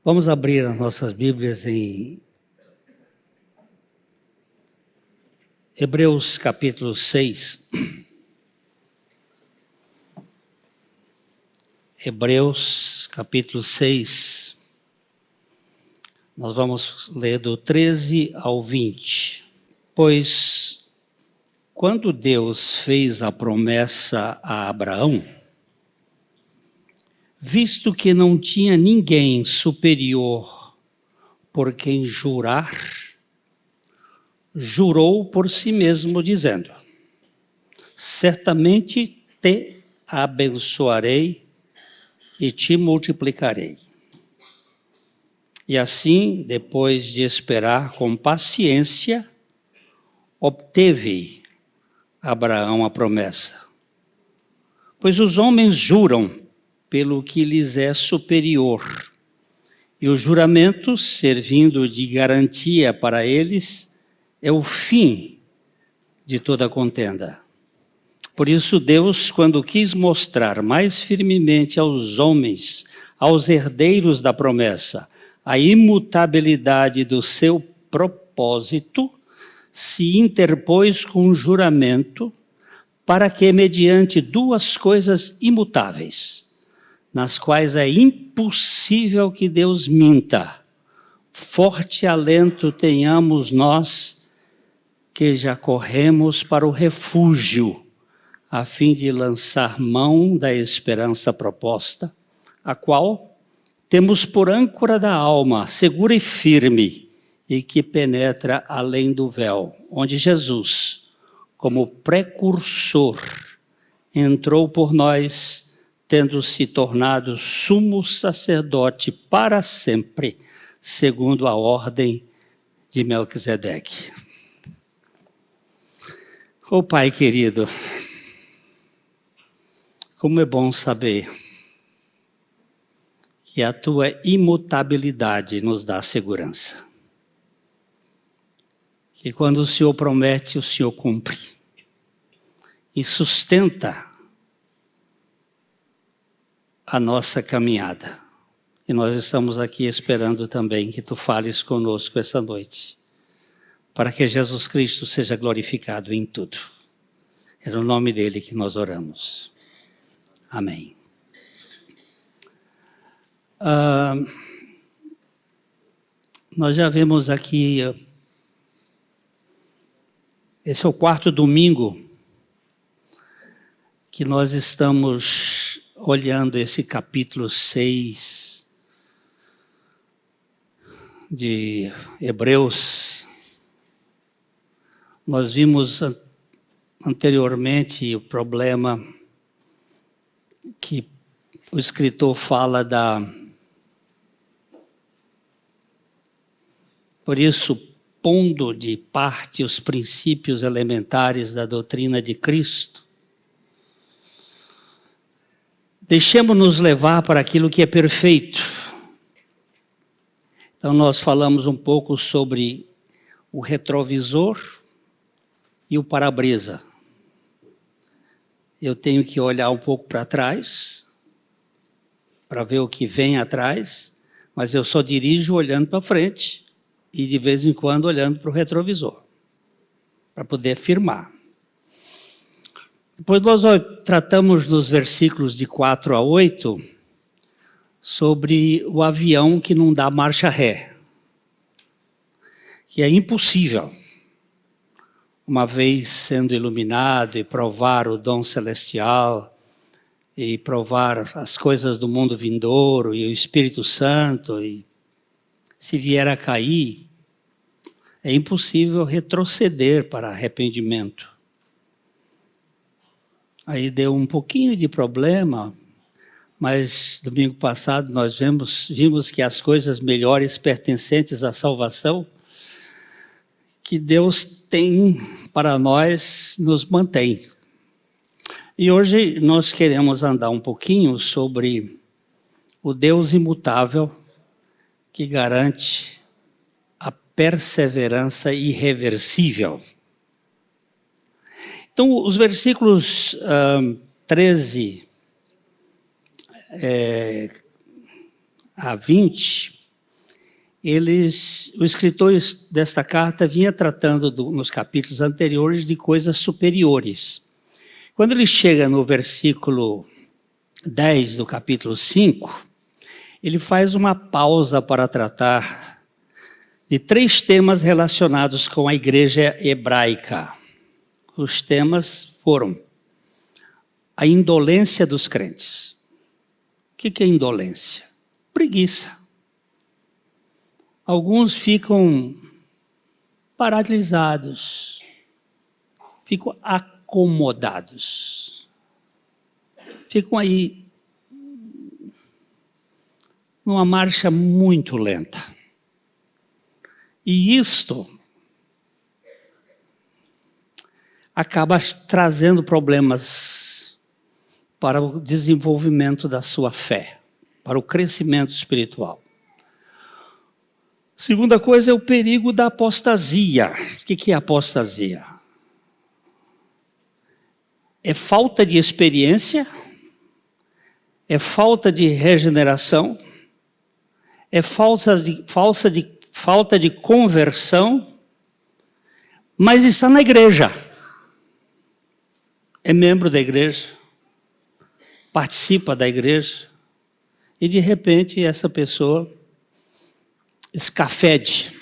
Vamos abrir as nossas Bíblias em Hebreus capítulo 6. Hebreus capítulo 6. Nós vamos ler do 13 ao 20. Pois, quando Deus fez a promessa a Abraão, visto que não tinha ninguém superior por quem jurar, jurou por si mesmo, dizendo: certamente te abençoarei e te multiplicarei. E assim, depois de esperar com paciência, obteve Abraão a promessa. Pois os homens juram pelo que lhes é superior, e o juramento, servindo de garantia para eles, é o fim de toda contenda. Por isso Deus, quando quis mostrar mais firmemente aos homens, aos herdeiros da promessa, a imutabilidade do seu propósito, se interpôs com um juramento, para que, mediante duas coisas imutáveis, nas quais é impossível que Deus minta, forte alento tenhamos nós, que já corremos para o refúgio, a fim de lançar mão da esperança proposta, a qual temos por âncora da alma, segura e firme, e que penetra além do véu, onde Jesus, como precursor, entrou por nós, tendo se tornado sumo sacerdote para sempre, segundo a ordem de Melquisedeque. Ô Pai querido, como é bom saber que a tua imutabilidade nos dá segurança. Que quando o Senhor promete, o Senhor cumpre. E sustenta a nossa caminhada. E nós estamos aqui esperando também que tu fales conosco essa noite, para que Jesus Cristo seja glorificado em tudo. É no nome dele que nós oramos. Amém. Nós já vemos aqui, esse é o quarto domingo que nós estamos olhando esse capítulo 6 de Hebreus. Nós vimos anteriormente o problema que o escritor fala por isso, pondo de parte os princípios elementares da doutrina de Cristo, deixemos-nos levar para aquilo que é perfeito. Então nós falamos um pouco sobre o retrovisor e o para-brisa. Eu tenho que olhar um pouco para trás, para ver o que vem atrás, mas eu só dirijo olhando para frente e de vez em quando olhando para o retrovisor, para poder firmar. Depois nós tratamos nos versículos de 4 a 8 sobre o avião que não dá marcha ré, que é impossível, uma vez sendo iluminado e provar o dom celestial, e provar as coisas do mundo vindouro e o Espírito Santo, e se vier a cair, é impossível retroceder para arrependimento. Aí deu um pouquinho de problema, mas domingo passado nós vimos que as coisas melhores pertencentes à salvação que Deus tem para nós nos mantém. E hoje nós queremos andar um pouquinho sobre o Deus imutável que garante a perseverança irreversível. Então, os versículos 13 a 20 o escritor desta carta vinha tratando nos capítulos anteriores de coisas superiores. Quando ele chega no versículo 10 do capítulo 5, ele faz uma pausa para tratar de 3 temas relacionados com a igreja hebraica. Os temas foram a indolência dos crentes. O que é indolência? Preguiça. Alguns ficam paralisados, ficam acomodados, ficam aí numa marcha muito lenta. E isto acaba trazendo problemas para o desenvolvimento da sua fé, para o crescimento espiritual. Segunda coisa é o perigo da apostasia. O que é apostasia? É falta de experiência, é falta de regeneração, é falta de conversão, mas está na igreja. É membro da igreja, participa da igreja, e de repente essa pessoa escafede,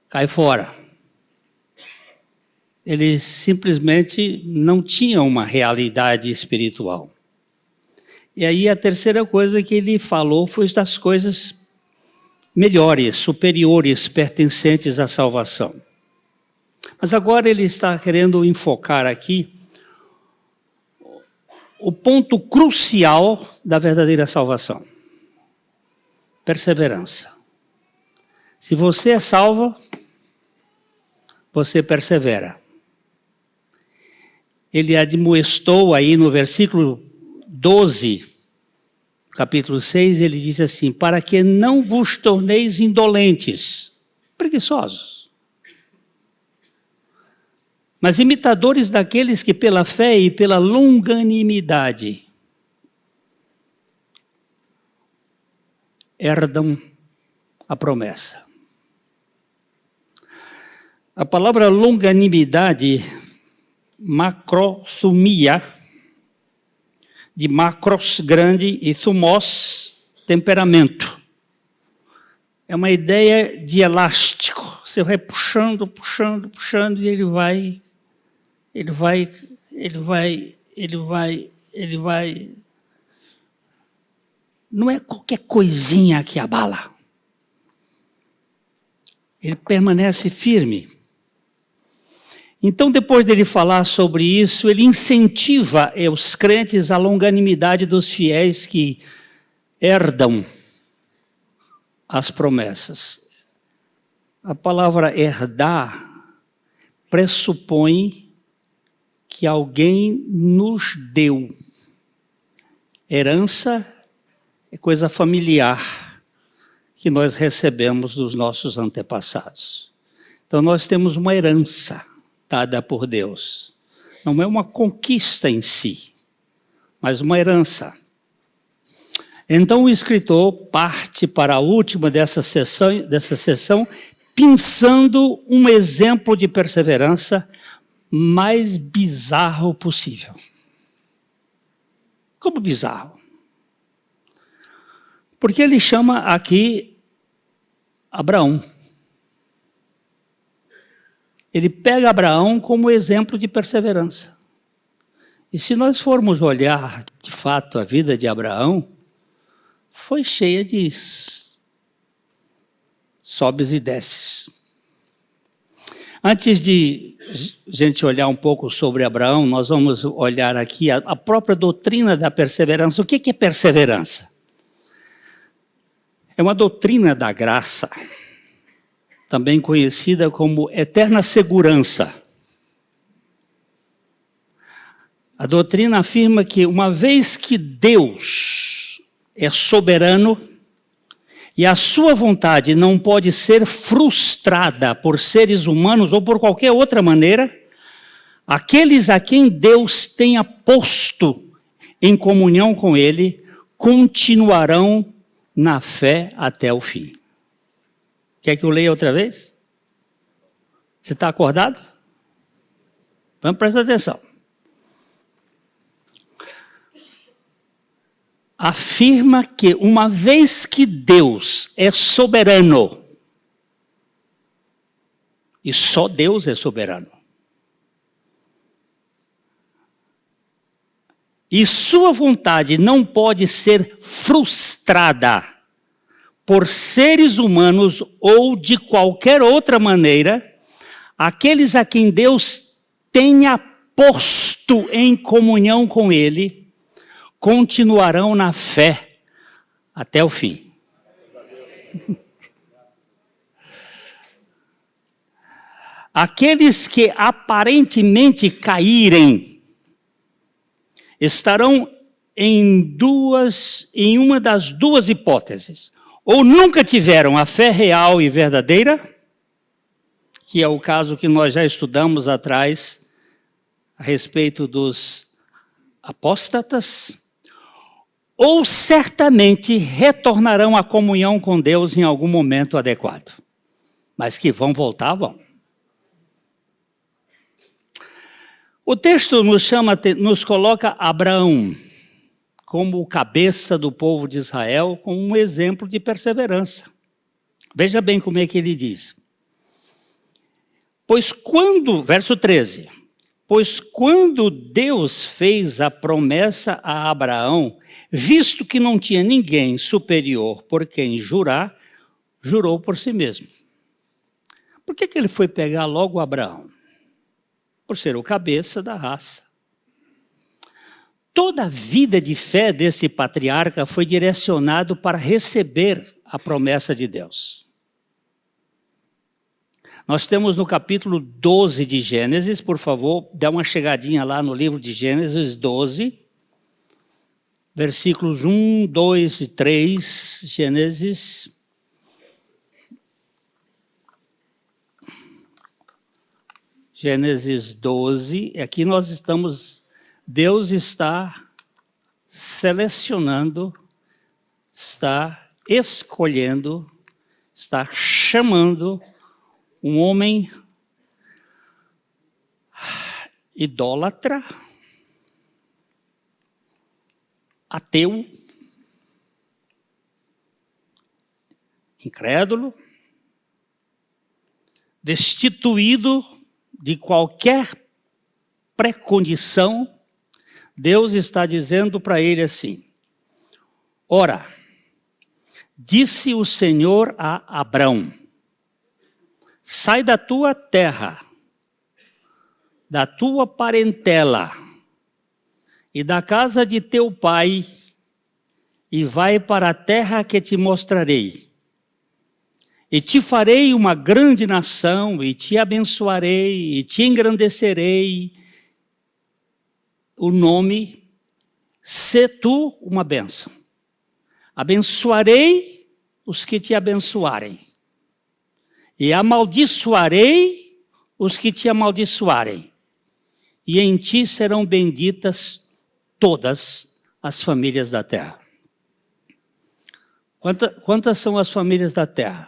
cai fora. Ele simplesmente não tinha uma realidade espiritual. E aí a terceira coisa que ele falou foi das coisas melhores, superiores, pertencentes à salvação. Mas agora ele está querendo enfocar aqui o ponto crucial da verdadeira salvação. Perseverança. Se você é salvo, você persevera. Ele admoestou aí no versículo 12, capítulo 6, ele diz assim: para que não vos torneis indolentes, preguiçosos, mas imitadores daqueles que pela fé e pela longanimidade herdam a promessa. A palavra longanimidade, macrothumia, de macros, grande, e thumos, temperamento. É uma ideia de elástico. Você vai puxando, puxando, puxando, e ele vai. Não é qualquer coisinha que abala. Ele permanece firme. Então, depois dele falar sobre isso, ele incentiva os crentes à longanimidade dos fiéis que herdam as promessas. A palavra herdar pressupõe que alguém nos deu. Herança é coisa familiar que nós recebemos dos nossos antepassados. Então, nós temos uma herança dada por Deus. Não é uma conquista em si, mas uma herança. Então o escritor parte para a última dessa sessão pensando um exemplo de perseverança mais bizarro possível. Como bizarro? Porque ele chama aqui Abraão. Ele pega Abraão como exemplo de perseverança. E se nós formos olhar, de fato, a vida de Abraão, foi cheia de sobes e desces. Antes de a gente olhar um pouco sobre Abraão, nós vamos olhar aqui a própria doutrina da perseverança. O que é perseverança? É uma doutrina da graça, também conhecida como eterna segurança. A doutrina afirma que uma vez que Deus é soberano e a sua vontade não pode ser frustrada por seres humanos ou por qualquer outra maneira, aqueles a quem Deus tenha posto em comunhão com Ele continuarão na fé até o fim. Quer que eu leia outra vez? Você está acordado? Vamos prestar atenção. Afirma que uma vez que Deus é soberano, e só Deus é soberano, e sua vontade não pode ser frustrada por seres humanos ou de qualquer outra maneira, aqueles a quem Deus tenha posto em comunhão com Ele, continuarão na fé até o fim. Aqueles que aparentemente caírem estarão em uma das duas hipóteses. Ou nunca tiveram a fé real e verdadeira, que é o caso que nós já estudamos atrás a respeito dos apóstatas, ou certamente retornarão à comunhão com Deus em algum momento adequado. Mas que vão voltar, vão. O texto nos coloca Abraão como o cabeça do povo de Israel, como um exemplo de perseverança. Veja bem como é que ele diz. Verso 13, pois quando Deus fez a promessa a Abraão, visto que não tinha ninguém superior por quem jurar, jurou por si mesmo. Por que ele foi pegar logo Abraão? Por ser o cabeça da raça. Toda a vida de fé desse patriarca foi direcionado para receber a promessa de Deus. Nós temos no capítulo 12 de Gênesis, por favor, dá uma chegadinha lá no livro de Gênesis 12, versículos 1, 2 e 3, Gênesis. Gênesis 12, aqui nós Deus está selecionando, está escolhendo, está chamando um homem idólatra, ateu, incrédulo, destituído de qualquer pré-condição. Deus está dizendo para ele assim: ora, disse o Senhor a Abrão, sai da tua terra, da tua parentela e da casa de teu pai e vai para a terra que te mostrarei. E te farei uma grande nação, e te abençoarei, e te engrandecerei o nome, sê tu uma bênção. Abençoarei os que te abençoarem, e amaldiçoarei os que te amaldiçoarem, e em ti serão benditas todas as famílias da terra. Quantas são as famílias da terra?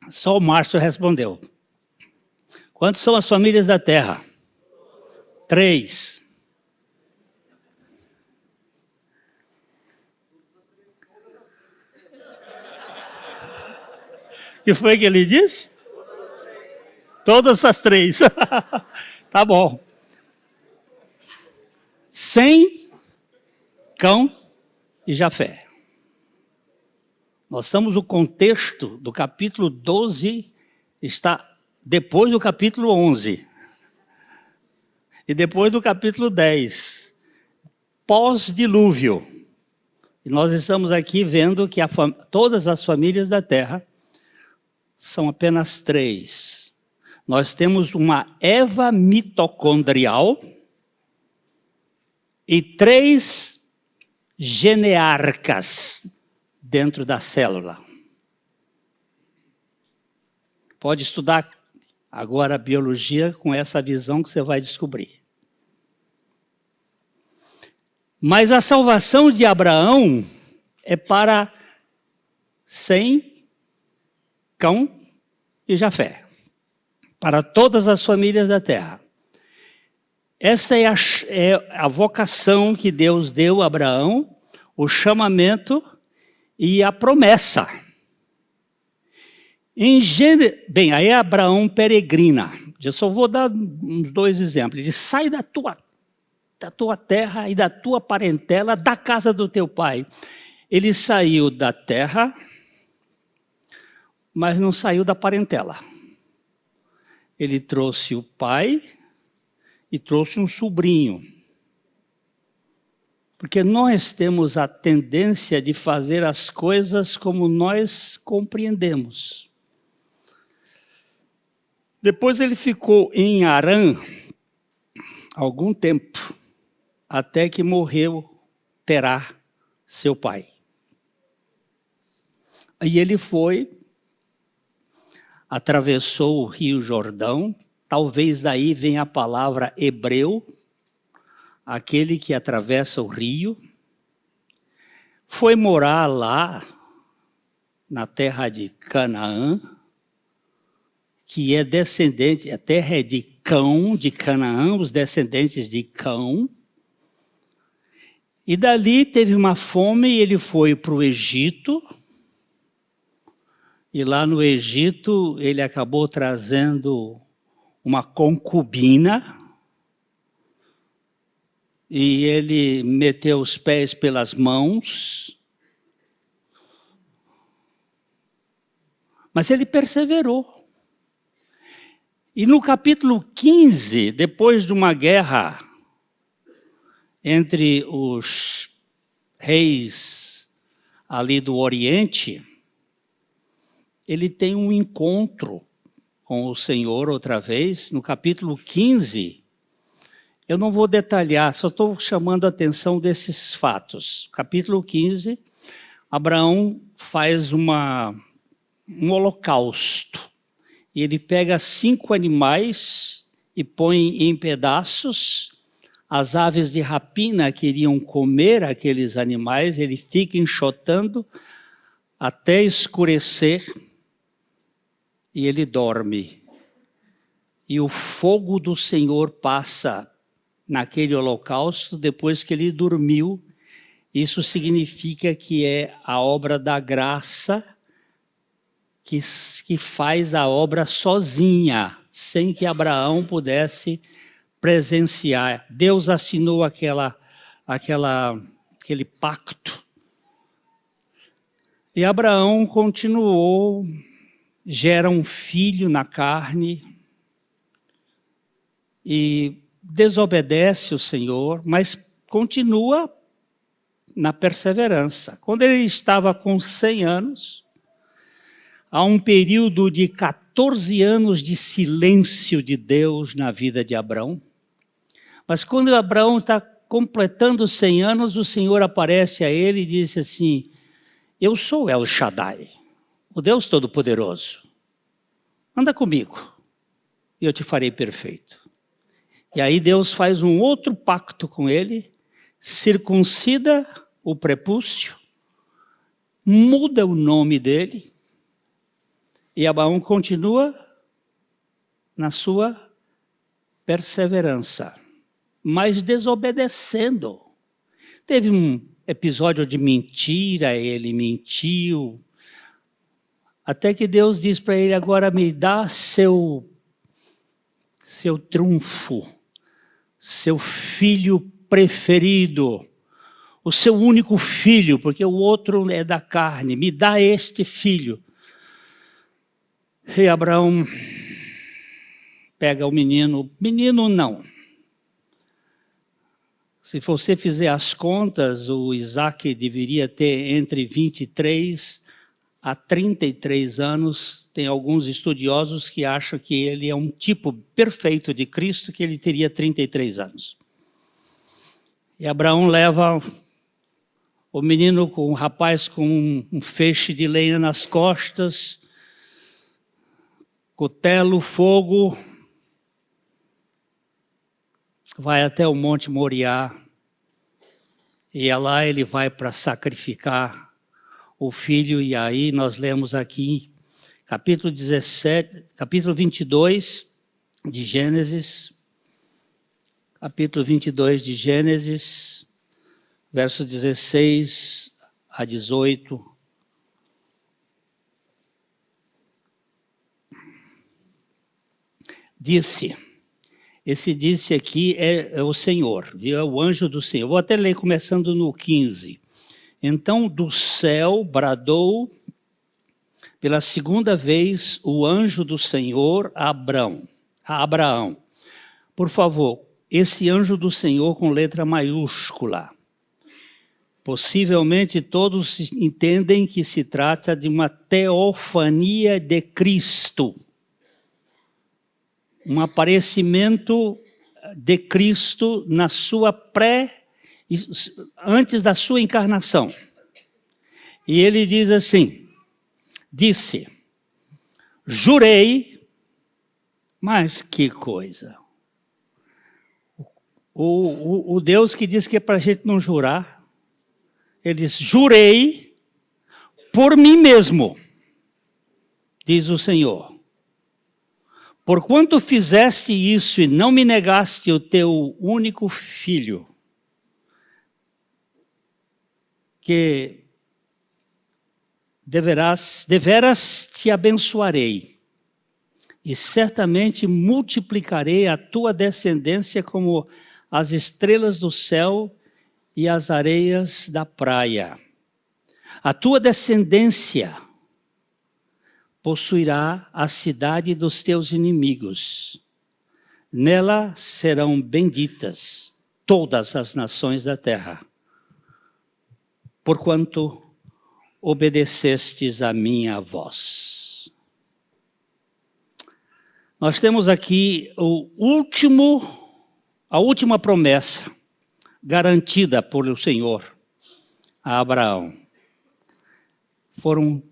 Só o Márcio respondeu. Quantas são as famílias da terra? 3. O que foi que ele disse? Todas as 3. Tá bom. Sem, Cão e Jafé. Nós estamos no contexto do capítulo 12, está depois do capítulo 11. E depois do capítulo 10. Pós-dilúvio. E nós estamos aqui vendo que todas as famílias da terra são apenas 3. Nós temos uma Eva mitocondrial e 3 genearcas dentro da célula. Pode estudar agora a biologia com essa visão que você vai descobrir. Mas a salvação de Abraão é para Sem, Cão e Jafé, para todas as famílias da terra. Essa é a vocação que Deus deu a Abraão, o chamamento e a promessa. Bem, aí Abraão peregrina. Eu só vou dar uns 2 exemplos. Ele diz, sai da tua terra e da tua parentela, da casa do teu pai. Ele saiu da terra, mas não saiu da parentela. Ele trouxe o pai e trouxe um sobrinho. Porque nós temos a tendência de fazer as coisas como nós compreendemos. Depois ele ficou em Harã algum tempo, até que morreu Terá, seu pai. Aí ele foi, atravessou o Rio Jordão, talvez daí venha a palavra hebreu, aquele que atravessa o rio, foi morar lá, na terra de Canaã, que é descendente, a terra é de Cão, de Canaã, os descendentes de Cão. E dali teve uma fome e ele foi para o Egito. E lá no Egito ele acabou trazendo uma concubina. E ele meteu os pés pelas mãos. Mas ele perseverou. E no capítulo 15, depois de uma guerra entre os reis ali do Oriente, ele tem um encontro com o Senhor outra vez, no capítulo 15. Eu não vou detalhar, só estou chamando a atenção desses fatos. Capítulo 15, Abraão faz um holocausto. E ele pega 5 animais e põe em pedaços. As aves de rapina queriam comer aqueles animais, ele fica enxotando até escurecer e ele dorme. E o fogo do Senhor passa naquele holocausto depois que ele dormiu. Isso significa que é a obra da graça que faz a obra sozinha, sem que Abraão pudesse presenciar. Deus assinou aquele pacto. E Abraão continuou, gera um filho na carne e desobedece o Senhor, mas continua na perseverança. Quando ele estava com 100 anos, há um período de 14 anos de silêncio de Deus na vida de Abraão. Mas quando Abraão está completando 100 anos, o Senhor aparece a ele e diz assim, eu sou El Shaddai, o Deus Todo-Poderoso. Anda comigo e eu te farei perfeito. E aí Deus faz um outro pacto com ele, circuncida o prepúcio, muda o nome dele, e Abraão continua na sua perseverança, mas desobedecendo. Teve um episódio de mentira, ele mentiu, até que Deus diz para ele, agora me dá seu trunfo, seu filho preferido, o seu único filho, porque o outro é da carne, me dá este filho. E Abraão pega o menino não. Se você fizer as contas, o Isaac deveria ter entre 23 a 33 anos. Tem alguns estudiosos que acham que ele é um tipo perfeito de Cristo, que ele teria 33 anos. E Abraão leva o menino, o rapaz com um feixe de lenha nas costas, cutelo, fogo, vai até o Monte Moriá E lá ele vai para sacrificar o filho, e aí nós lemos aqui, capítulo 17, capítulo 22 de Gênesis, capítulo 22 de Gênesis, versos 16 a 18. Esse disse aqui é o Senhor, viu? É o anjo do Senhor. Vou até ler começando no 15. Então do céu bradou pela segunda vez o anjo do Senhor a Abraão. Por favor, esse anjo do Senhor com letra maiúscula. Possivelmente todos entendem que se trata de uma teofania de Cristo. Um aparecimento de Cristo na sua antes da sua encarnação. E ele diz assim, disse, jurei, mas que coisa. O Deus que diz que é para a gente não jurar, ele diz, jurei por mim mesmo, diz o Senhor. Porquanto fizeste isso e não me negaste o teu único filho, que deveras te abençoarei, e certamente multiplicarei a tua descendência como as estrelas do céu e as areias da praia. A tua descendência possuirá a cidade dos teus inimigos. Nela serão benditas todas as nações da terra, porquanto obedecestes a minha voz. Nós temos aqui a última promessa garantida por o Senhor a Abraão. Foram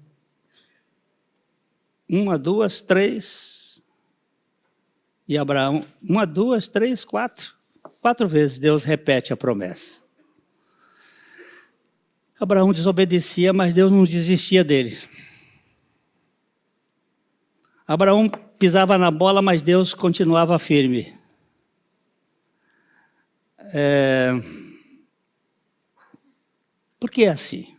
1, 2, 3, e Abraão, 1, 2, 3, 4. 4 vezes Deus repete a promessa. Abraão desobedecia, mas Deus não desistia dele. Abraão pisava na bola, mas Deus continuava firme. Por que é assim?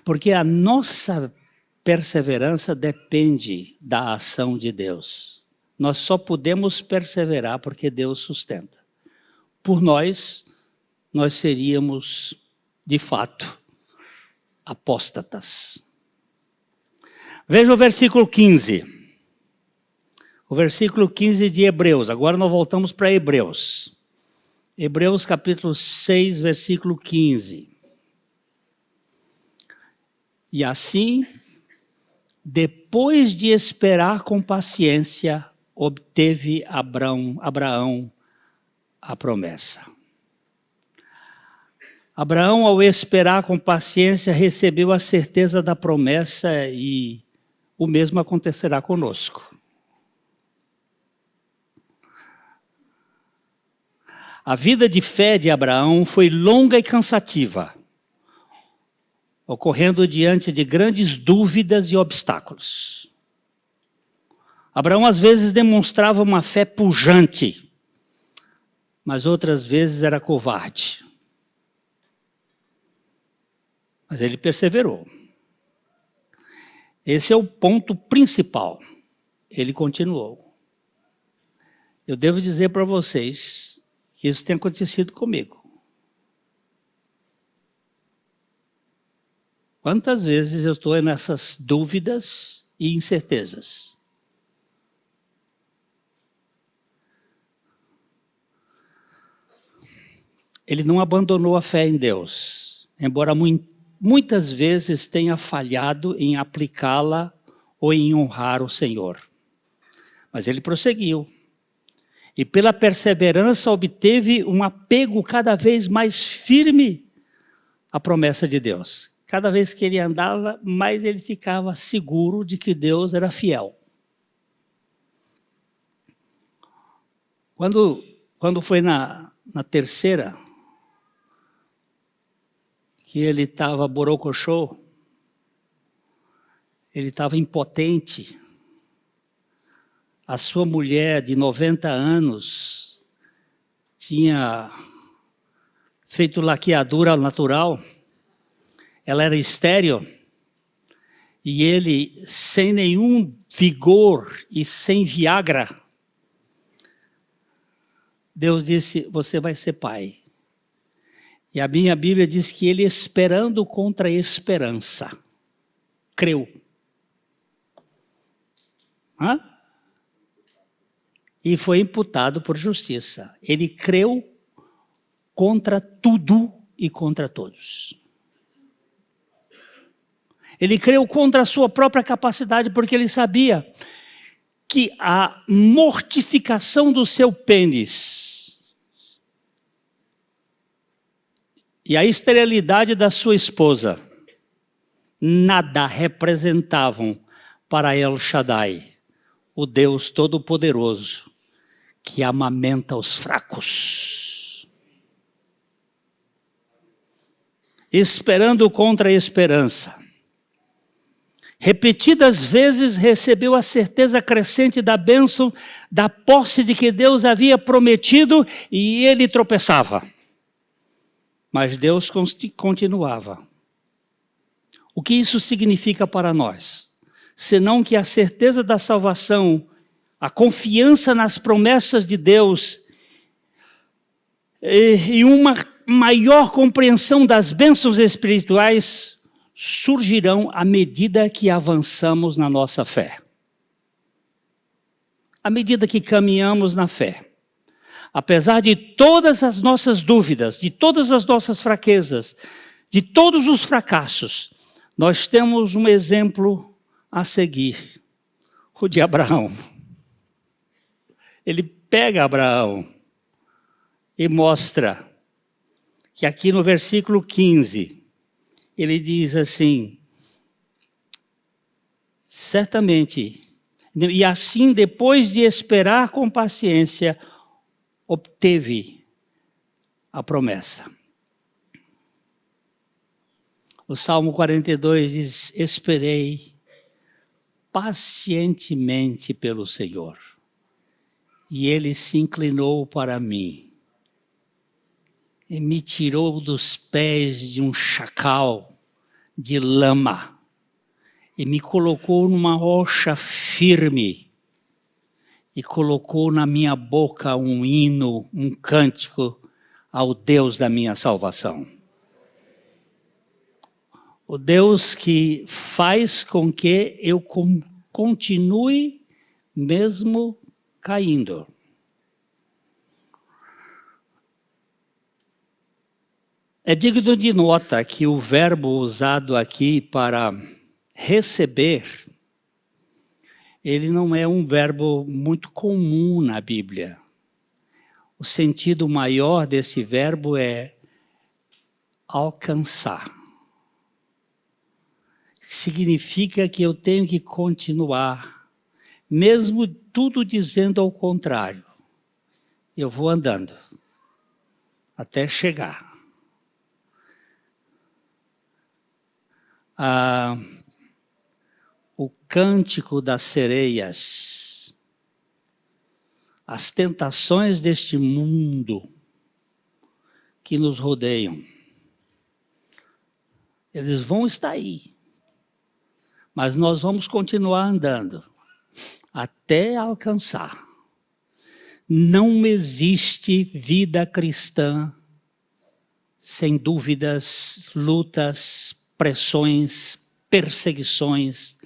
Porque a nossa perseverança depende da ação de Deus. Nós só podemos perseverar porque Deus sustenta. Por nós seríamos, de fato, apóstatas. Veja o versículo 15. O versículo 15 de Hebreus. Agora nós voltamos para Hebreus. Hebreus capítulo 6, versículo 15. E assim, depois de esperar com paciência, obteve Abraão a promessa. Abraão, ao esperar com paciência, recebeu a certeza da promessa e o mesmo acontecerá conosco. A vida de fé de Abraão foi longa e cansativa, ocorrendo diante de grandes dúvidas e obstáculos. Abraão às vezes demonstrava uma fé pujante, mas outras vezes era covarde. Mas ele perseverou. Esse é o ponto principal. Ele continuou. Eu devo dizer para vocês que isso tem acontecido comigo. Quantas vezes eu estou nessas dúvidas e incertezas? Ele não abandonou a fé em Deus, embora muitas vezes tenha falhado em aplicá-la ou em honrar o Senhor. Mas ele prosseguiu. E pela perseverança obteve um apego cada vez mais firme à promessa de Deus. Cada vez que ele andava, mais ele ficava seguro de que Deus era fiel. Quando foi na terceira que ele estava borocochô, ele estava impotente. A sua mulher de 90 anos tinha feito laqueadura natural, ela era estéril, e ele, sem nenhum vigor e sem Viagra, Deus disse, você vai ser pai. E a minha Bíblia diz que ele, esperando contra a esperança, creu. Hã? E foi imputado por justiça. Ele creu contra tudo e contra todos. Ele creu contra a sua própria capacidade, porque ele sabia que a mortificação do seu pênis e a esterilidade da sua esposa nada representavam para El Shaddai, o Deus Todo-Poderoso, que amamenta os fracos. Esperando contra a esperança. Repetidas vezes recebeu a certeza crescente da bênção, da posse de que Deus havia prometido, e ele tropeçava. Mas Deus continuava. O que isso significa para nós? Senão que a certeza da salvação, a confiança nas promessas de Deus e uma maior compreensão das bênçãos espirituais surgirão à medida que avançamos na nossa fé. À medida que caminhamos na fé. Apesar de todas as nossas dúvidas, de todas as nossas fraquezas, de todos os fracassos, nós temos um exemplo a seguir, o de Abraão. Ele pega Abraão e mostra que aqui no versículo 15, ele diz assim, certamente, e assim depois de esperar com paciência, obteve a promessa. O Salmo 42 diz, esperei pacientemente pelo Senhor, e Ele se inclinou para mim, e me tirou dos pés de um chacal de lama, e me colocou numa rocha firme, e colocou na minha boca um hino, um cântico ao Deus da minha salvação. O Deus que faz com que eu continue mesmo caindo. É digno de nota que o verbo usado aqui para receber, ele não é um verbo muito comum na Bíblia. O sentido maior desse verbo é alcançar. Significa que eu tenho que continuar, mesmo tudo dizendo ao contrário. Eu vou andando até chegar. O cântico das sereias, as tentações deste mundo que nos rodeiam, eles vão estar aí, mas nós vamos continuar andando até alcançar. Não existe vida cristã sem dúvidas, lutas, pressões, perseguições,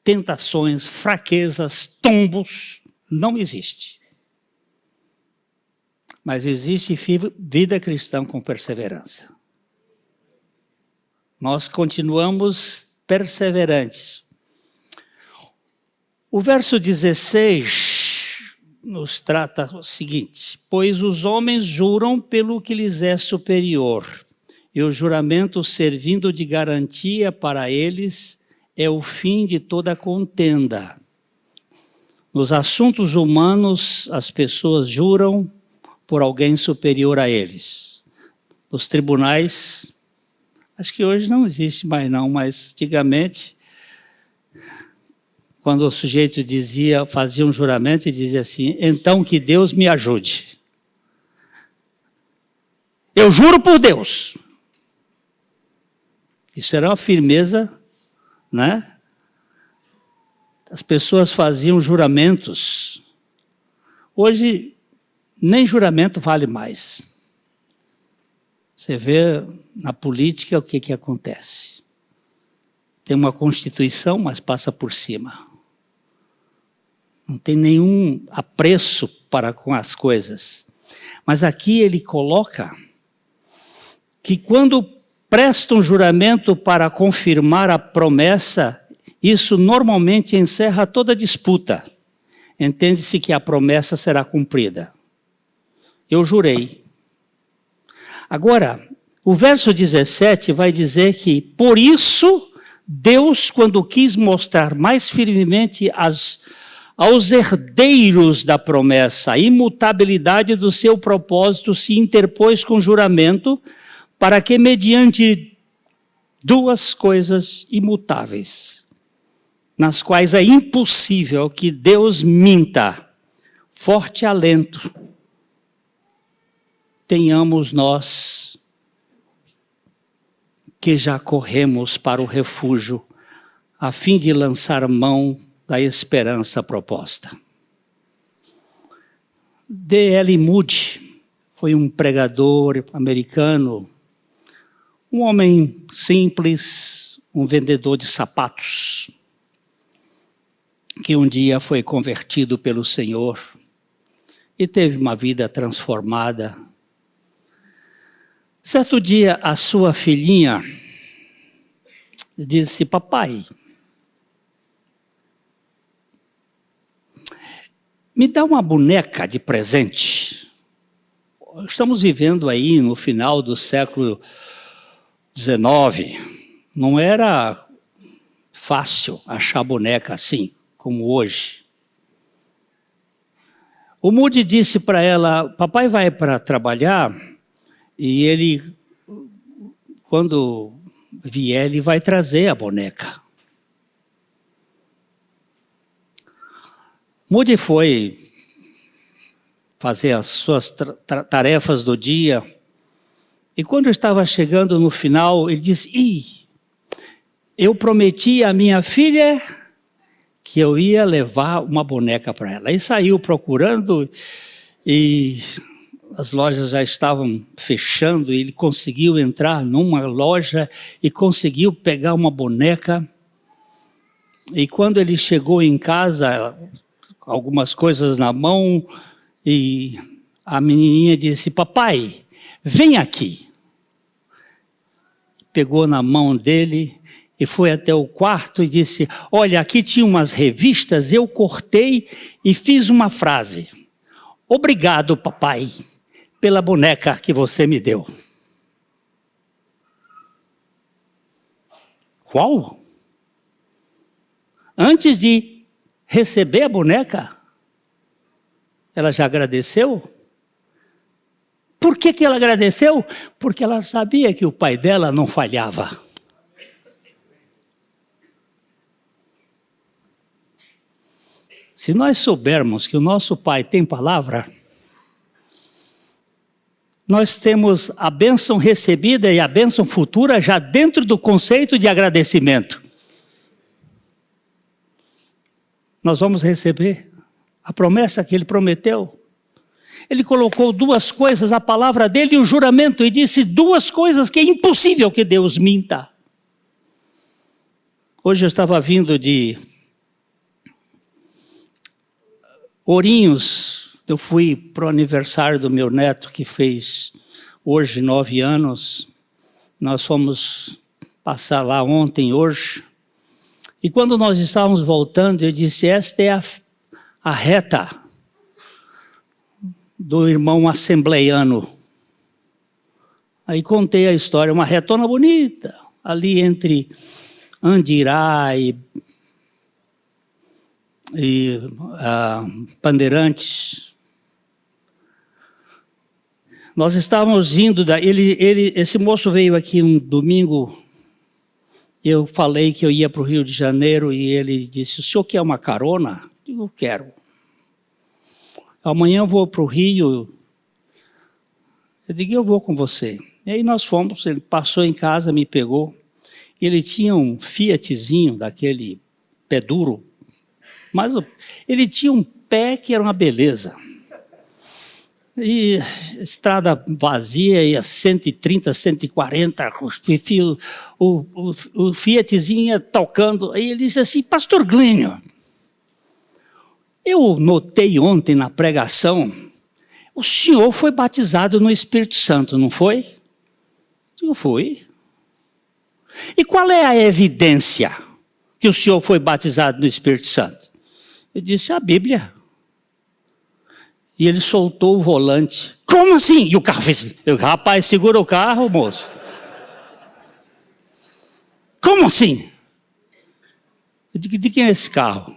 tentações, fraquezas, tombos, não existe. Mas existe vida cristã com perseverança. Nós continuamos perseverantes. O verso 16 nos trata o seguinte: pois os homens juram pelo que lhes é superior, e o juramento servindo de garantia para eles é o fim de toda contenda. Nos assuntos humanos, as pessoas juram por alguém superior a eles. Nos tribunais, Acho que hoje não existe mais não, mas antigamente, quando o sujeito fazia um juramento e dizia assim, então que Deus me ajude. Eu juro por Deus. Isso era uma firmeza, né? As pessoas faziam juramentos. Hoje, nem juramento vale mais. Você vê na política o que acontece. Tem uma Constituição, mas passa por cima. Não tem nenhum apreço para com as coisas. Mas aqui ele coloca que quando presta um juramento para confirmar a promessa, isso normalmente encerra toda disputa. Entende-se que a promessa será cumprida. Eu jurei. Agora, o verso 17 vai dizer que, por isso, Deus, quando quis mostrar mais firmemente aos herdeiros da promessa a imutabilidade do seu propósito, se interpôs com juramento, para que, mediante duas coisas imutáveis, nas quais é impossível que Deus minta, forte alento, tenhamos nós que já corremos para o refúgio, a fim de lançar mão da esperança proposta. D.L. Moody foi um pregador americano, um homem simples, um vendedor de sapatos, que um dia foi convertido pelo Senhor e teve uma vida transformada. Certo dia, a sua filhinha disse, papai, me dá uma boneca de presente. Estamos vivendo aí no final do século XIX. Não era fácil achar boneca assim, como hoje. O Moody disse para ela, papai vai para trabalhar e ele, quando vier, ele vai trazer a boneca. Moody foi fazer as suas tarefas do dia e quando estava chegando no final, ele disse, eu prometi à minha filha que eu ia levar uma boneca para ela. E saiu procurando e as lojas já estavam fechando, e ele conseguiu entrar numa loja e conseguiu pegar uma boneca. E quando ele chegou em casa, algumas coisas na mão, e a menininha disse, papai, vem aqui. Pegou na mão dele e foi até o quarto e disse, olha, aqui tinha umas revistas, eu cortei e fiz uma frase. Obrigado, papai, pela boneca que você me deu. Qual? Antes de receber a boneca, ela já agradeceu? Por que ela agradeceu? Porque ela sabia que o pai dela não falhava. Se nós soubermos que o nosso pai tem palavra, nós temos a bênção recebida e a bênção futura já dentro do conceito de agradecimento. Nós vamos receber a promessa que ele prometeu. Ele colocou duas coisas, a palavra dele e o juramento, e disse duas coisas que é impossível que Deus minta. Hoje eu estava vindo de Ourinhos, eu fui para o aniversário do meu neto, que fez hoje 9 anos. Nós fomos passar lá ontem, hoje. E quando nós estávamos voltando, eu disse, esta é a reta do irmão assembleiano. Aí contei a história, uma retona bonita, ali entre Andirá e Bandeirantes. Nós estávamos indo, esse moço veio aqui um domingo, eu falei que eu ia para o Rio de Janeiro e ele disse, o senhor quer uma carona? Eu digo, quero. Amanhã eu vou para o Rio. Eu digo, eu vou com você. E aí nós fomos, ele passou em casa, me pegou. Ele tinha um Fiatzinho, daquele pé duro, mas ele tinha um pé que era uma beleza. E estrada vazia, ia 130, 140, o Fiatzinho ia tocando. Aí ele disse assim, pastor Glênio, eu notei ontem na pregação, o senhor foi batizado no Espírito Santo, não foi? Eu fui. E qual é a evidência que o senhor foi batizado no Espírito Santo? Eu disse, a Bíblia. E ele soltou o volante. Como assim? E o carro fez... rapaz, segura o carro, moço. Como assim? Eu digo, de quem é esse carro?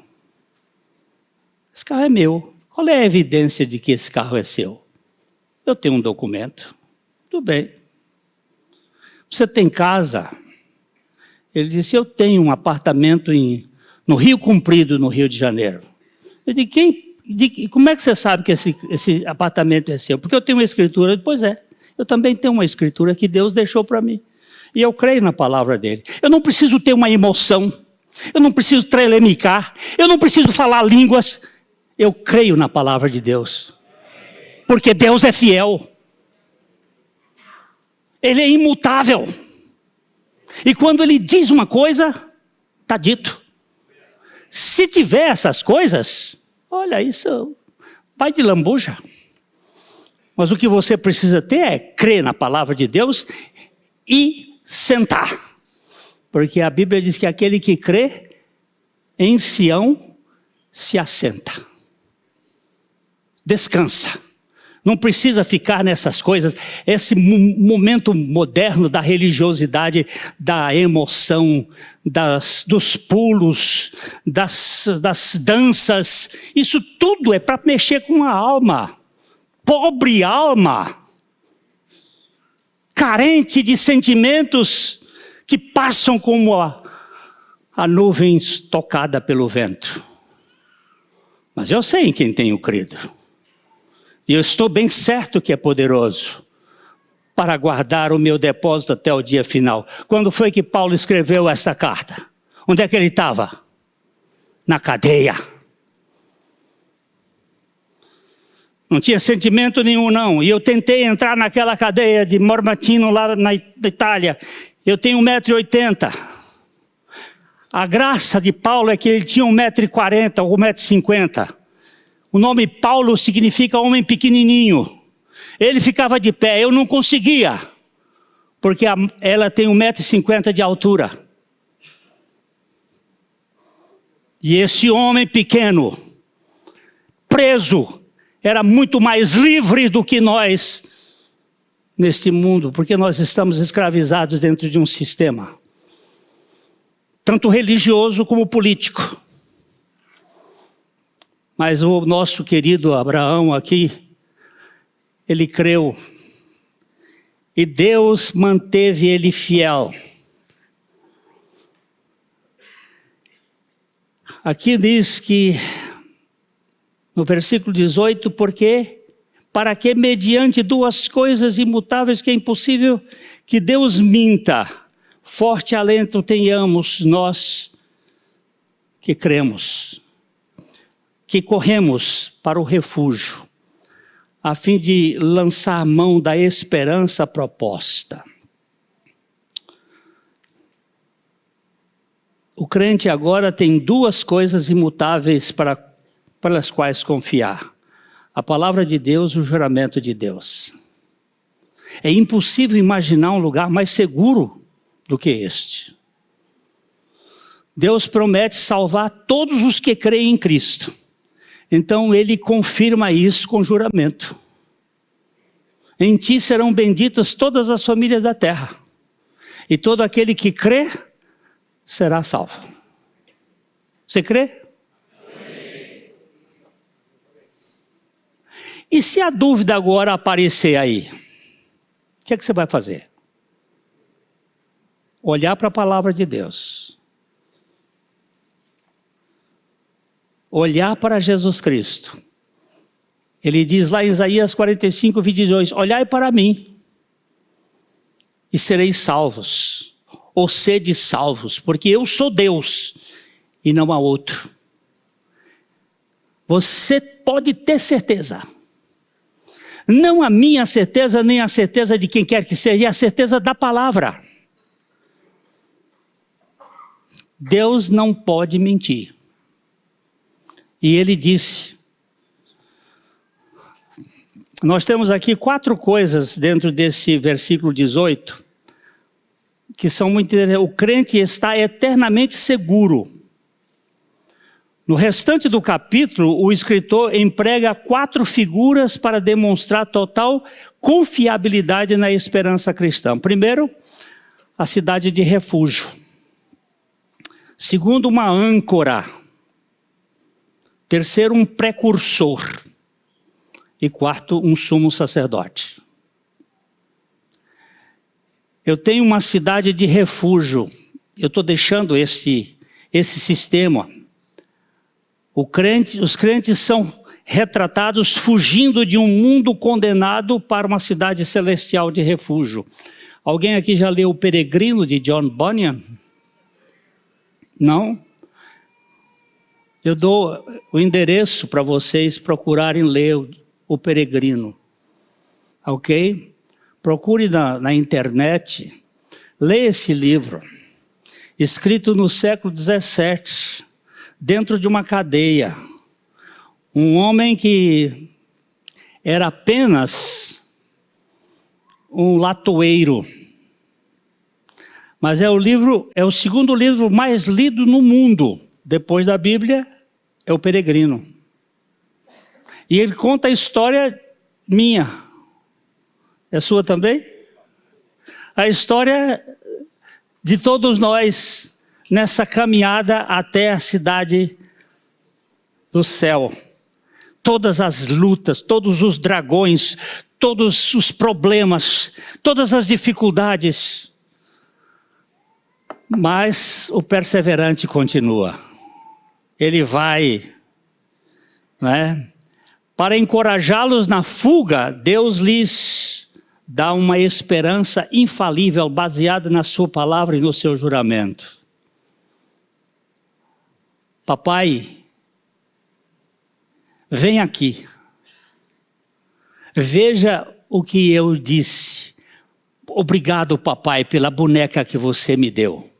Esse carro é meu. Qual é a evidência de que esse carro é seu? Eu tenho um documento. Tudo bem. Você tem casa? Ele disse, eu tenho um apartamento no Rio Comprido, no Rio de Janeiro. Eu digo, como é que você sabe que esse apartamento é seu? Porque eu tenho uma escritura. Pois é, eu também tenho uma escritura que Deus deixou para mim. E eu creio na palavra dele. Eu não preciso ter uma emoção. Eu não preciso trelemicar. Eu não preciso falar línguas. Eu creio na palavra de Deus. Porque Deus é fiel. Ele é imutável. E quando ele diz uma coisa, está dito. Se tiver essas coisas, olha, isso vai de lambuja. Mas o que você precisa ter é crer na palavra de Deus e sentar. Porque a Bíblia diz que aquele que crê em Sião se assenta. Descansa. Não precisa ficar nessas coisas, esse momento moderno da religiosidade, da emoção, dos pulos, das danças. Isso tudo é para mexer com a alma. Pobre alma, carente de sentimentos que passam como a nuvem tocada pelo vento. Mas eu sei em quem tenho crido. E eu estou bem certo que é poderoso para guardar o meu depósito até o dia final. Quando foi que Paulo escreveu essa carta? Onde é que ele estava? Na cadeia. Não tinha sentimento nenhum, não. E eu tentei entrar naquela cadeia de Mormatino lá na Itália. Eu tenho 1,80 m. A graça de Paulo é que ele tinha 1,40 m ou 1,50 m. O nome Paulo significa homem pequenininho. Ele ficava de pé, eu não conseguia. Porque ela tem 1,50 m de altura. E esse homem pequeno, preso, era muito mais livre do que nós neste mundo. Porque nós estamos escravizados dentro de um sistema. Tanto religioso como político. Mas o nosso querido Abraão aqui, ele creu. E Deus manteve ele fiel. Aqui diz que, no versículo 18, porque para que mediante duas coisas imutáveis que é impossível que Deus minta, forte alento tenhamos nós que cremos. Que corremos para o refúgio, a fim de lançar a mão da esperança proposta. O crente agora tem duas coisas imutáveis pelas quais confiar. A palavra de Deus e o juramento de Deus. É impossível imaginar um lugar mais seguro do que este. Deus promete salvar todos os que creem em Cristo. Então ele confirma isso com juramento. Em ti serão benditas todas as famílias da terra. E todo aquele que crê será salvo. Você crê? E se a dúvida agora aparecer aí? O que é que você vai fazer? Olhar para a palavra de Deus. Olhar para Jesus Cristo. Ele diz lá em Isaías 45, 22, olhai para mim e sereis salvos, ou sede salvos, porque eu sou Deus e não há outro. Você pode ter certeza, não a minha certeza, nem a certeza de quem quer que seja, é a certeza da palavra. Deus não pode mentir. E ele disse, nós temos aqui 4 coisas dentro desse versículo 18, que são muito interessantes. O crente está eternamente seguro. No restante do capítulo, o escritor emprega 4 figuras para demonstrar total confiabilidade na esperança cristã. Primeiro, a cidade de refúgio. Segundo, uma âncora. Terceiro, um precursor. E quarto, um sumo sacerdote. Eu tenho uma cidade de refúgio. Eu estou deixando esse sistema. Os crentes são retratados fugindo de um mundo condenado para uma cidade celestial de refúgio. Alguém aqui já leu O Peregrino, de John Bunyan? Não? Eu dou o endereço para vocês procurarem ler O Peregrino. Ok? Procure na internet, leia esse livro, escrito no século XVII, dentro de uma cadeia. Um homem que era apenas um latoeiro. Mas é o segundo livro mais lido no mundo. Depois da Bíblia, é O Peregrino. E ele conta a história minha. É sua também? A história de todos nós nessa caminhada até a cidade do céu. Todas as lutas, todos os dragões, todos os problemas, todas as dificuldades. Mas o perseverante continua. Ele vai, né? Para encorajá-los na fuga, Deus lhes dá uma esperança infalível, baseada na sua palavra e no seu juramento. Papai, vem aqui. Veja o que eu disse. Obrigado, papai, pela boneca que você me deu.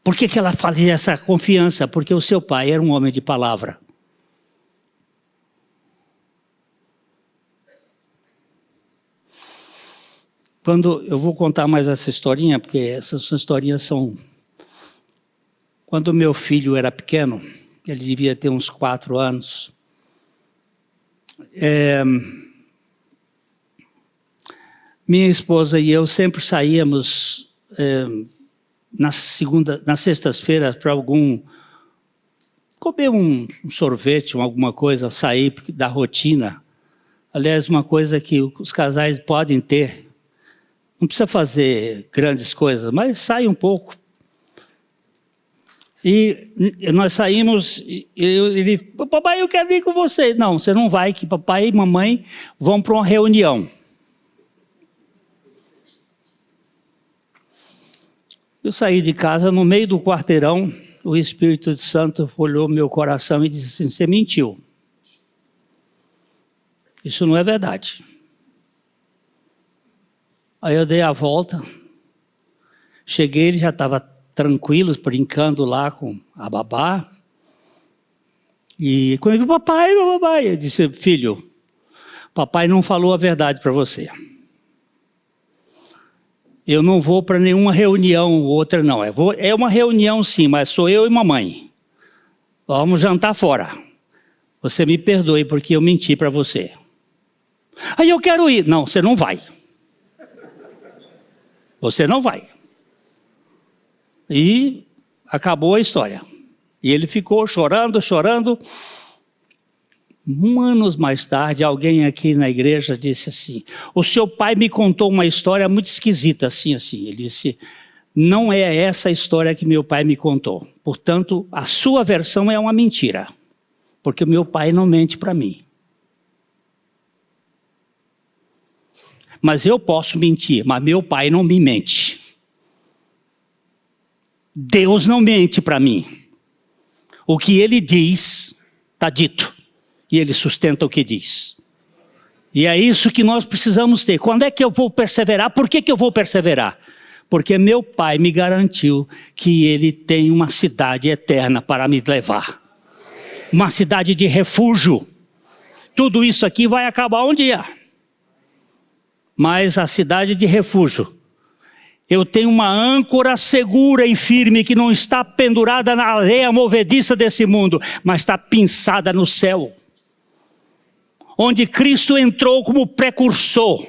Por que ela fazia essa confiança? Porque o seu pai era um homem de palavra. Eu vou contar mais essa historinha, porque essas historinhas são... Quando meu filho era pequeno, ele devia ter uns 4 anos, minha esposa e eu sempre saíamos nas sextas-feiras para comer um sorvete, alguma coisa, sair da rotina. Aliás, uma coisa que os casais podem ter. Não precisa fazer grandes coisas, mas sai um pouco. E nós saímos, e ele, papai, eu quero ir com você. Não, você não vai, que papai e mamãe vão para uma reunião. Eu saí de casa, no meio do quarteirão, o Espírito Santo olhou meu coração e disse assim, você mentiu. Isso não é verdade. Aí eu dei a volta, cheguei, ele já estava tranquilo, brincando lá com a babá. E quando ele falou, papai, eu disse, filho, papai não falou a verdade para você. Eu não vou para nenhuma reunião, outra não. É uma reunião sim, mas sou eu e mamãe. Vamos jantar fora. Você me perdoe porque eu menti para você. Aí eu quero ir. Não, você não vai. Você não vai. E acabou a história. E ele ficou chorando. Anos mais tarde, alguém aqui na igreja disse assim: o seu pai me contou uma história muito esquisita, assim. Ele disse: não é essa a história que meu pai me contou. Portanto, a sua versão é uma mentira, porque o meu pai não mente para mim. Mas eu posso mentir, mas meu pai não me mente. Deus não mente para mim. O que ele diz, está dito. E ele sustenta o que diz. E é isso que nós precisamos ter. Quando é que eu vou perseverar? Por que eu vou perseverar? Porque meu pai me garantiu que ele tem uma cidade eterna para me levar. Uma cidade de refúgio. Tudo isso aqui vai acabar um dia. Mas a cidade de refúgio, eu tenho uma âncora segura e firme que não está pendurada na areia movediça desse mundo, mas está pinçada no céu. Onde Cristo entrou como precursor.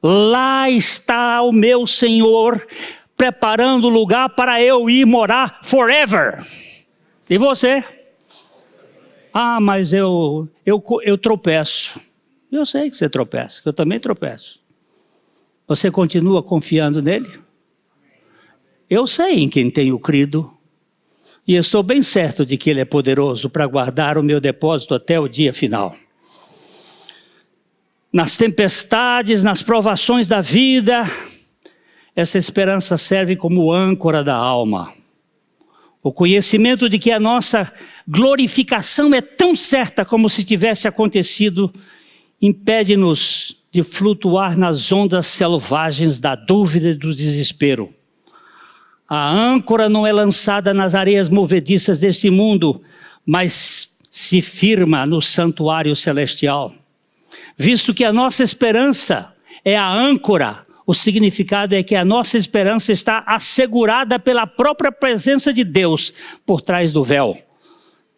Lá está o meu Senhor preparando lugar para eu ir morar forever. E você? Ah, mas eu tropeço. Eu sei que você tropeça, que eu também tropeço. Você continua confiando nele? Eu sei em quem tenho crido. E estou bem certo de que ele é poderoso para guardar o meu depósito até o dia final. Nas tempestades, nas provações da vida, essa esperança serve como âncora da alma. O conhecimento de que a nossa glorificação é tão certa como se tivesse acontecido, impede-nos de flutuar nas ondas selvagens da dúvida e do desespero. A âncora não é lançada nas areias movediças deste mundo, mas se firma no santuário celestial. Visto que a nossa esperança é a âncora, o significado é que a nossa esperança está assegurada pela própria presença de Deus por trás do véu.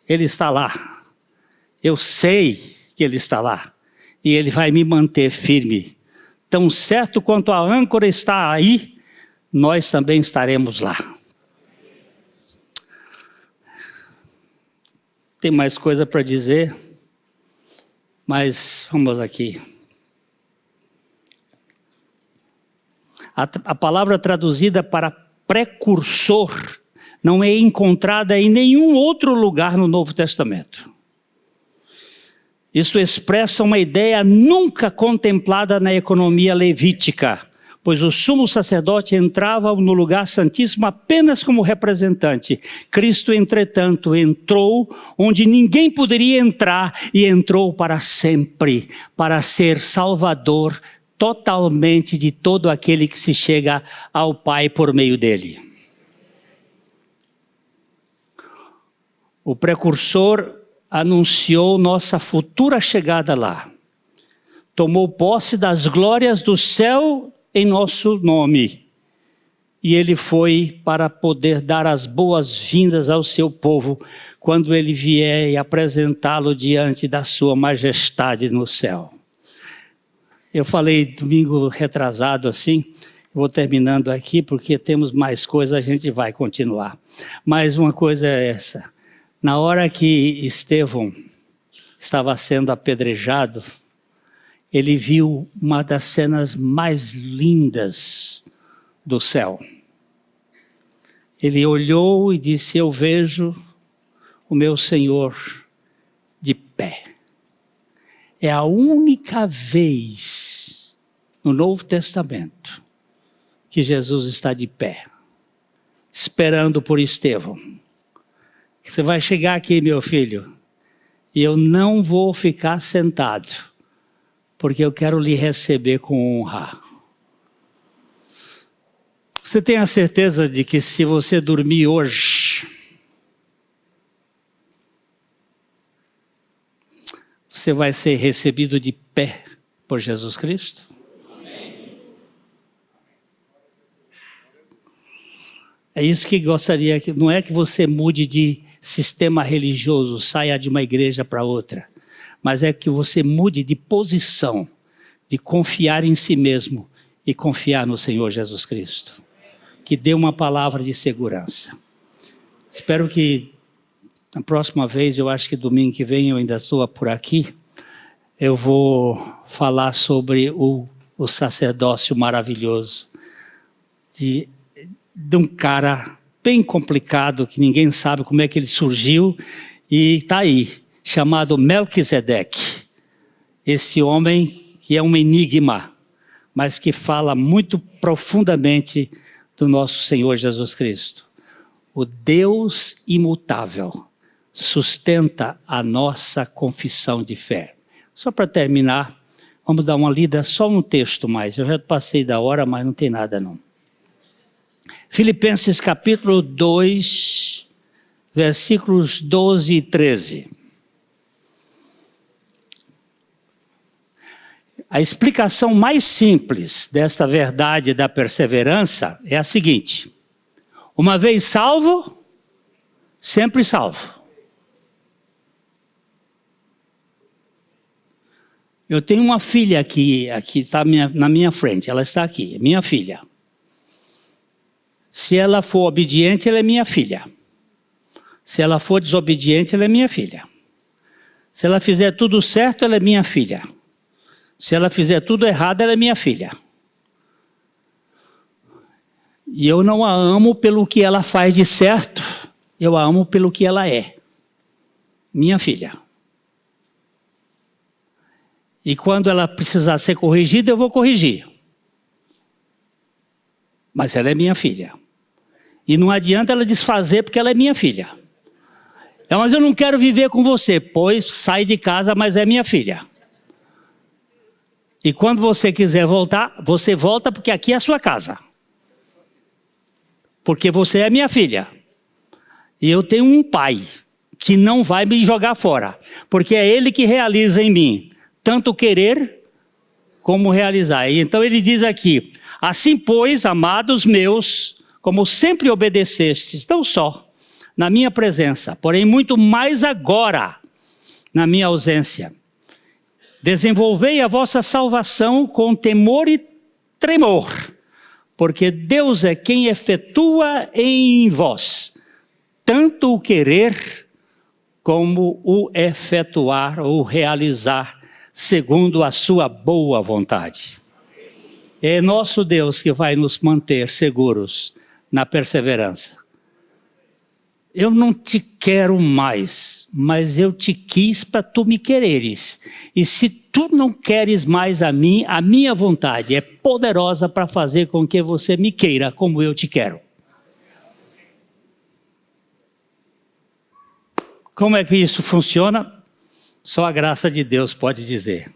Ele está lá. Eu sei que Ele está lá. E Ele vai me manter firme. Tão certo quanto a âncora está aí, nós também estaremos lá. Tem mais coisa para dizer, mas vamos aqui. A palavra traduzida para precursor não é encontrada em nenhum outro lugar no Novo Testamento. Isso expressa uma ideia nunca contemplada na economia levítica, pois o sumo sacerdote entrava no lugar santíssimo apenas como representante. Cristo, entretanto, entrou onde ninguém poderia entrar e entrou para sempre, para ser salvador totalmente de todo aquele que se chega ao Pai por meio dele. O precursor anunciou nossa futura chegada lá. Tomou posse das glórias do céu em nosso nome. E ele foi para poder dar as boas-vindas ao seu povo quando ele vier e apresentá-lo diante da sua majestade no céu. Eu falei domingo retrasado assim, vou terminando aqui porque temos mais coisas, a gente vai continuar. Mas uma coisa é essa. Na hora que Estevão estava sendo apedrejado, ele viu uma das cenas mais lindas do céu. Ele olhou e disse: eu vejo o meu Senhor de pé. É a única vez no Novo Testamento que Jesus está de pé, esperando por Estevão. Você vai chegar aqui, meu filho, e eu não vou ficar sentado, porque eu quero lhe receber com honra. Você tem a certeza de que se você dormir hoje, você vai ser recebido de pé por Jesus Cristo? É isso que gostaria, não é que você mude de sistema religioso, saia de uma igreja para outra, mas é que você mude de posição, de confiar em si mesmo e confiar no Senhor Jesus Cristo, que dê uma palavra de segurança. Espero que Na próxima vez, eu acho que domingo que vem eu ainda estou por aqui, eu vou falar sobre o sacerdócio maravilhoso de um cara bem complicado, que ninguém sabe como é que ele surgiu, e está aí, chamado Melquisedeque. Esse homem que é um enigma, mas que fala muito profundamente do nosso Senhor Jesus Cristo. O Deus imutável sustenta a nossa confissão de fé. Só para terminar, vamos dar uma lida só no texto mais. Eu já passei da hora, mas não tem nada não. Filipenses capítulo 2, versículos 12 e 13. A explicação mais simples desta verdade da perseverança é a seguinte: uma vez salvo, sempre salvo. Eu tenho uma filha aqui está na minha frente, ela está aqui, minha filha. Se ela for obediente, ela é minha filha. Se ela for desobediente, ela é minha filha. Se ela fizer tudo certo, ela é minha filha. Se ela fizer tudo errado, ela é minha filha. E eu não a amo pelo que ela faz de certo, eu a amo pelo que ela é. Minha filha. E quando ela precisar ser corrigida, eu vou corrigir. Mas ela é minha filha. E não adianta ela desfazer porque ela é minha filha. Mas eu não quero viver com você. Pois sai de casa, mas é minha filha. E quando você quiser voltar, você volta porque aqui é a sua casa. Porque você é minha filha. E eu tenho um pai que não vai me jogar fora. Porque é ele que realiza em mim tanto querer como realizar. E então ele diz aqui: assim pois, amados meus, como sempre obedecestes, não só na minha presença, porém muito mais agora na minha ausência, desenvolvei a vossa salvação com temor e tremor, porque Deus é quem efetua em vós tanto o querer como o efetuar ou realizar segundo a sua boa vontade. É nosso Deus que vai nos manter seguros na perseverança. Eu não te quero mais, mas eu te quis para tu me quereres. E se tu não queres mais a minha vontade é poderosa para fazer com que você me queira como eu te quero. Como é que isso funciona? Só a graça de Deus pode dizer.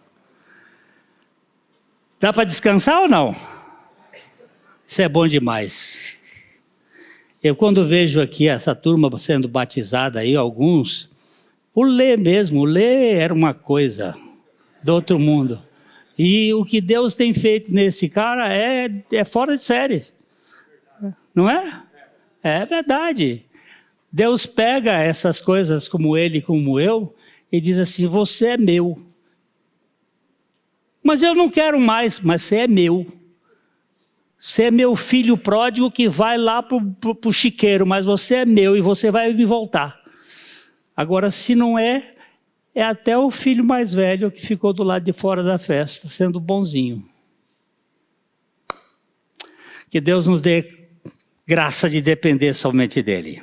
Dá para descansar ou não? Isso é bom demais. Eu quando vejo aqui essa turma sendo batizada aí, alguns, o Lê mesmo, o Lê era uma coisa do outro mundo. E o que Deus tem feito nesse cara é fora de série. Não é? É verdade. Deus pega essas coisas como ele, como eu, e diz assim: você é meu. Mas eu não quero mais, mas você é meu. Você é meu filho pródigo que vai lá para o chiqueiro, mas você é meu e você vai me voltar. Agora, se não é até o filho mais velho que ficou do lado de fora da festa, sendo bonzinho. Que Deus nos dê graça de depender somente dele.